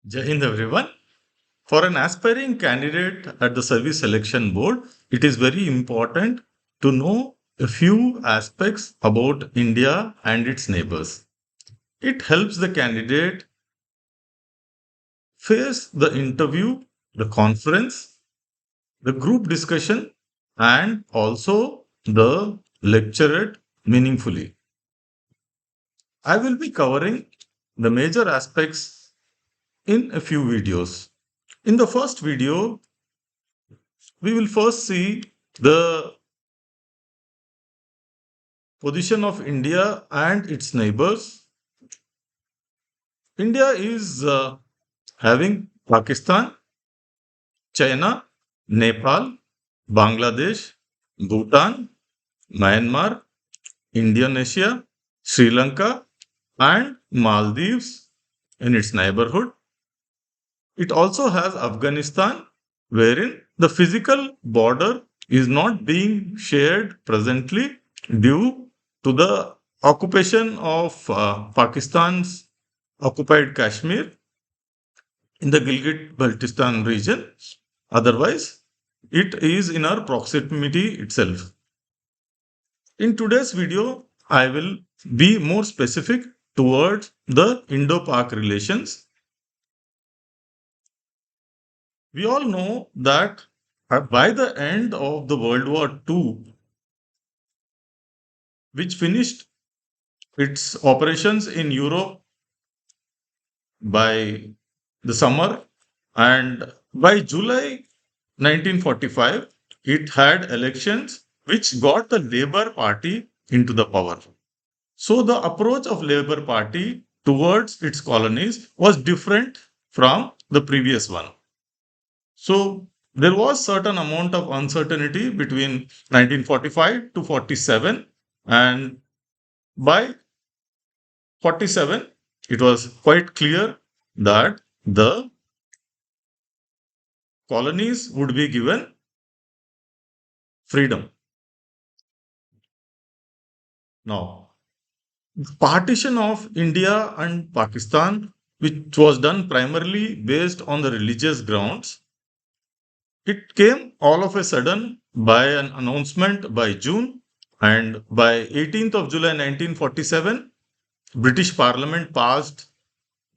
Jai Hind everyone. For an aspiring candidate at the Service Selection Board, it is very important to know a few aspects about India and its neighbors. It helps the candidate face the interview, the conference, the group discussion, and also the lecturate meaningfully. I will be covering the major aspects in a few videos. In the first video, we will first see the position of India and its neighbors. India is having Pakistan, China, Nepal, Bangladesh, Bhutan, Myanmar, Indonesia, Sri Lanka, and Maldives in its neighborhood. It also has Afghanistan, wherein the physical border is not being shared presently due to the occupation of Pakistan's occupied Kashmir in the Gilgit Baltistan region. Otherwise, it is in our proximity itself. In today's video, I will be more specific towards the Indo-Pak relations. We all know that by the end of the World War II, which finished its operations in Europe by the summer, and by July 1945, it had elections which got the Labour Party into the power. So the approach of Labour Party towards its colonies was different from the previous one. So there was certain amount of uncertainty between 1945 to 47, and by 47 it was quite clear that the colonies would be given freedom. Now, partition of India and Pakistan, which was done primarily based on the religious grounds, it came all of a sudden by an announcement by June, and by 18th of July 1947, British Parliament passed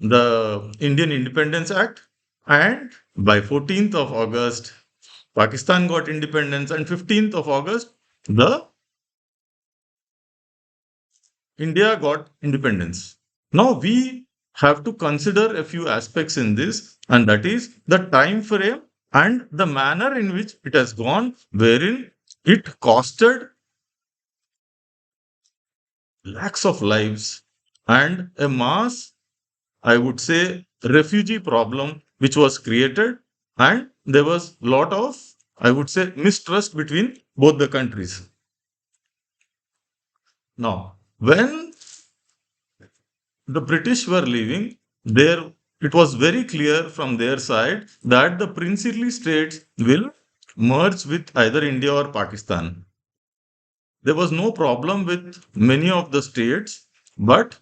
the Indian Independence Act, and by 14th of August, Pakistan got independence, and 15th of August, the India got independence. Now we have to consider a few aspects in this, and that is the time frame and the manner in which it has gone, wherein it costed lakhs of lives and a mass, I would say, refugee problem which was created, and there was lot of, I would say, mistrust between both the countries. Now, when the British were leaving, there it was very clear from their side that the princely states will merge with either India or Pakistan. There was no problem with many of the states, but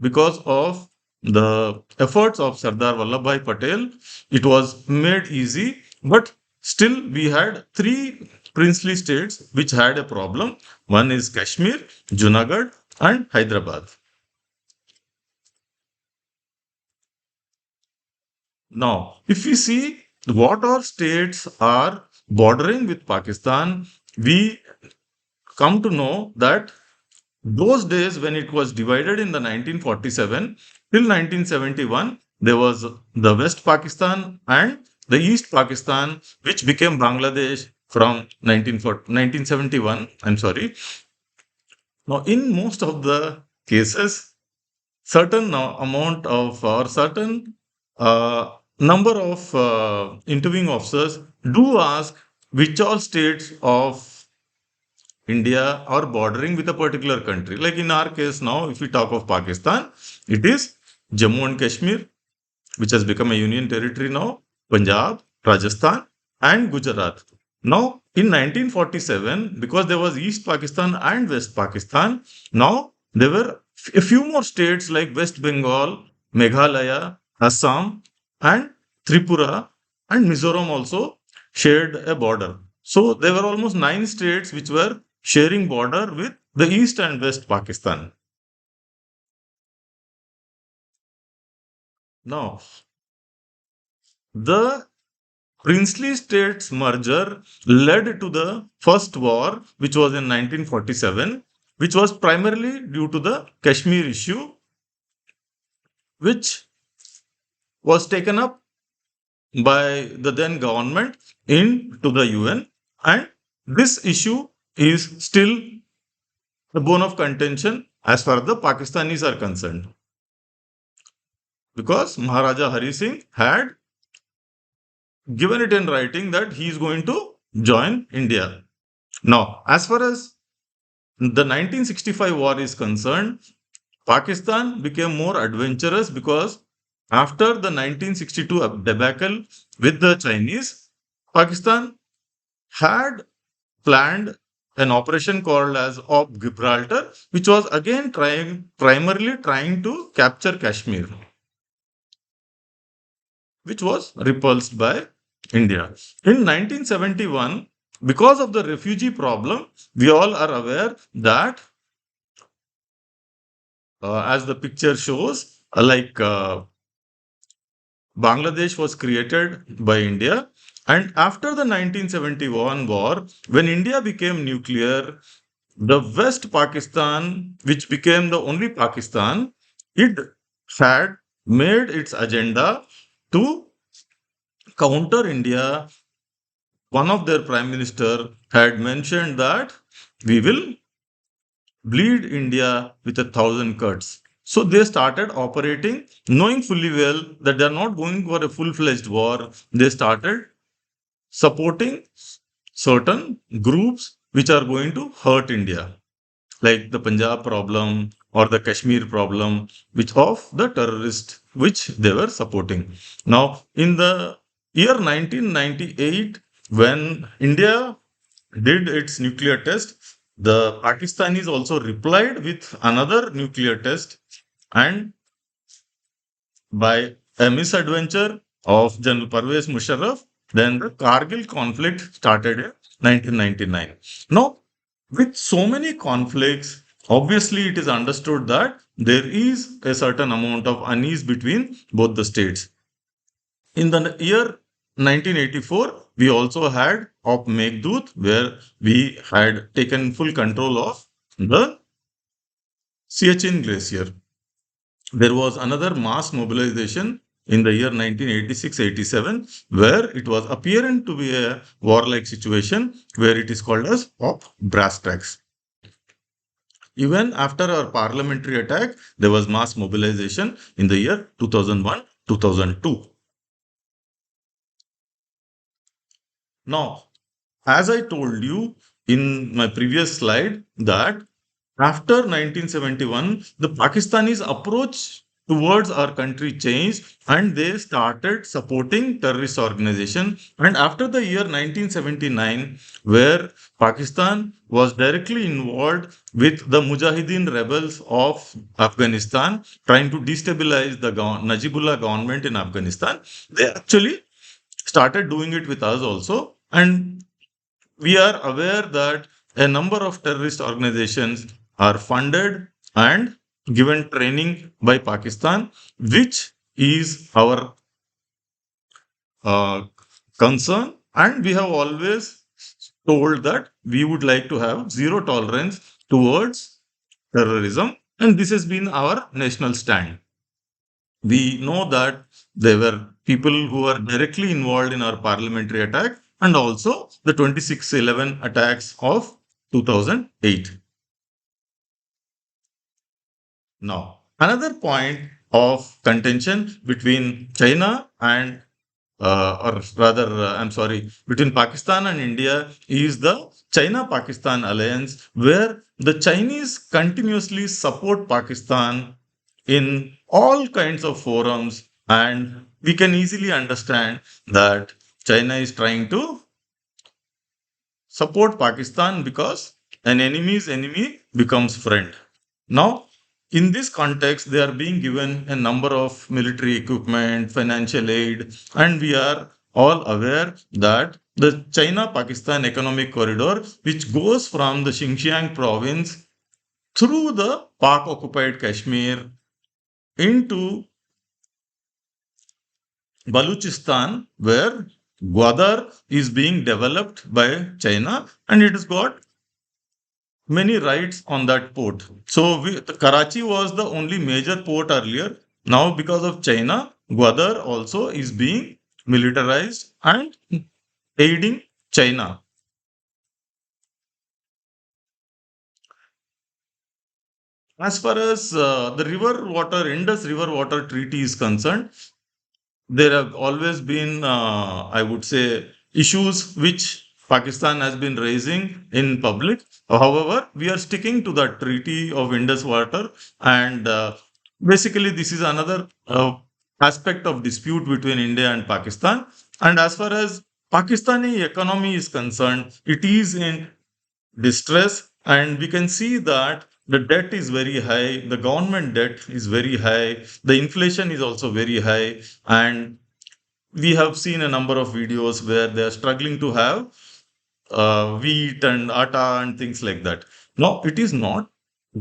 because of the efforts of Sardar Vallabhbhai Patel, it was made easy. But still, we had three princely states which had a problem. One is Kashmir, Junagadh, and Hyderabad. Now, if we see what all states are bordering with Pakistan, we come to know that those days when it was divided in the 1947 till 1971, there was the West Pakistan and the East Pakistan, which became Bangladesh from 1971. I'm sorry. Now, in most of the cases, certain amount of or certain number of interviewing officers do ask which all states of India are bordering with a particular country. Like in our case now, if we talk of Pakistan, it is Jammu and Kashmir, which has become a union territory now, Punjab, Rajasthan, and Gujarat. Now, in 1947, because there was East Pakistan and West Pakistan, now there were a few more states like West Bengal, Meghalaya, Assam, and Tripura and Mizoram also shared a border. So there were almost 9 states which were sharing border with the East and West Pakistan. Now, the princely states merger led to the first war, which was in 1947, which was primarily due to the Kashmir issue, which was taken up by the then government into the UN. And this issue is still the bone of contention as far as the Pakistanis are concerned, because Maharaja Hari Singh had given it in writing that he is going to join India. Now, as far as the 1965 war is concerned, Pakistan became more adventurous because after the 1962 debacle with the Chinese, Pakistan had planned an operation called as Op Gibraltar, which was again primarily trying to capture Kashmir, which was repulsed by India. In 1971, because of the refugee problem, we all are aware that, as the picture shows, Bangladesh was created by India. And after the 1971 war, when India became nuclear, the West Pakistan, which became the only Pakistan, it had made its agenda to counter India. One of their prime minister had mentioned that we will bleed India with 1,000 cuts. So they started operating, knowing fully well that they are not going for a full-fledged war. They started supporting certain groups which are going to hurt India, like the Punjab problem or the Kashmir problem, which of the terrorists which they were supporting. Now, in the year 1998, when India did its nuclear test, the Pakistanis also replied with another nuclear test, and by a misadventure of General Parvez Musharraf, then the Kargil conflict started in 1999. Now, with so many conflicts, obviously it is understood that there is a certain amount of unease between both the states. In the year 1984, we also had Op Meghdut, where we had taken full control of the Siachen Glacier. There was another mass mobilization in the year 1986-87, where it was apparent to be a warlike situation, where it is called as Op Brass Tacks. Even after our parliamentary attack, there was mass mobilization in the year 2001-2002. Now, as I told you in my previous slide, that after 1971, the Pakistanis' approach towards our country changed and they started supporting terrorist organization. And after the year 1979, where Pakistan was directly involved with the Mujahideen rebels of Afghanistan, trying to destabilize the Najibullah government in Afghanistan, they actually started doing it with us also. And we are aware that a number of terrorist organizations are funded and given training by Pakistan, which is our uh, concern. And we have always told that we would like to have zero tolerance towards terrorism. And this has been our national stand. We know that there were people who were directly involved in our parliamentary attack and also the 26/11 attacks of 2008. Now, another point of contention between China and, or rather, I'm sorry, between Pakistan and India is the China-Pakistan alliance, where the Chinese continuously support Pakistan in all kinds of forums. And we can easily understand that China is trying to support Pakistan because an enemy's enemy becomes friend. Now, in this context, they are being given a number of military equipment, financial aid, and we are all aware that the China-Pakistan economic corridor, which goes from the Xinjiang province through the Pak-occupied Kashmir into Baluchistan, where Gwadar is being developed by China, and it has got many rights on that port. So the Karachi was the only major port earlier. Now, because of China, Gwadar also is being militarized and aiding China. As far as the river water, Indus River Water Treaty is concerned, there have always been, I would say, issues which Pakistan has been raising in public. However, we are sticking to that Treaty of Indus Water, and basically, this is another aspect of dispute between India and Pakistan. And as far as Pakistani economy is concerned, it is in distress, and we can see that the debt is very high, the government debt is very high, the inflation is also very high, and we have seen a number of videos where they are struggling to have wheat and atta and things like that. Now, it is not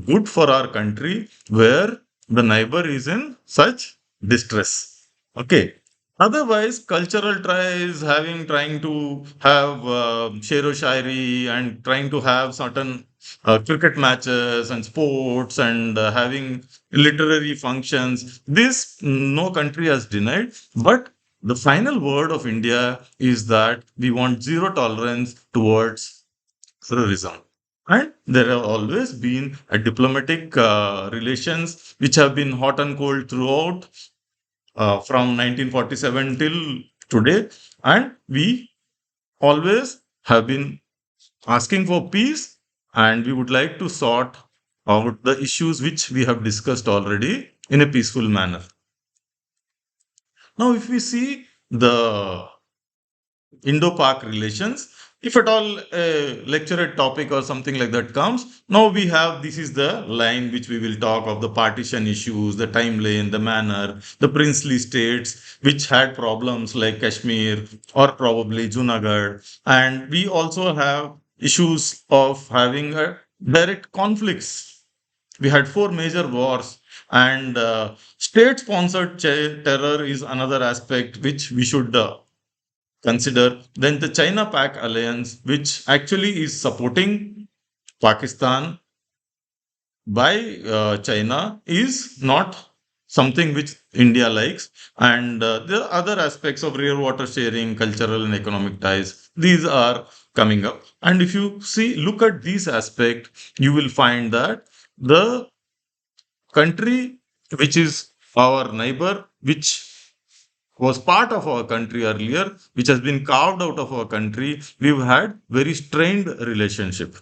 good for our country where the neighbor is in such distress. Okay. Otherwise, cultural ties, trying to have shero shairi and trying to have certain cricket matches and sports and having literary functions. This no country has denied, but the final word of India is that we want zero tolerance towards terrorism. And there have always been a diplomatic relations which have been hot and cold throughout from 1947 till today. And we always have been asking for peace, and we would like to sort out the issues which we have discussed already in a peaceful manner. Now, if we see the Indo-Pak relations. If at all a lecture topic or something like that comes, now we have this is the line which we will talk of the partition issues, the timeline, the manner, the princely states which had problems like Kashmir or probably Junagadh. And we also have issues of having a direct conflicts. We had four major wars, and state sponsored terror is another aspect which we should consider. Then the China Pak alliance, which actually is supporting Pakistan by China, is not something which India likes. And the other aspects of real water sharing, cultural and economic ties, these are coming up. And if you look at these aspects, you will find that the country which is our neighbor, which was part of our country earlier, which has been carved out of our country, we've had very strained relationship.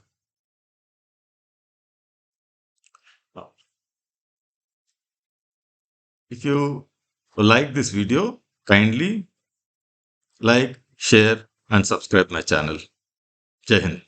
If you like this video, kindly like, share, and subscribe my channel. Jai Hind.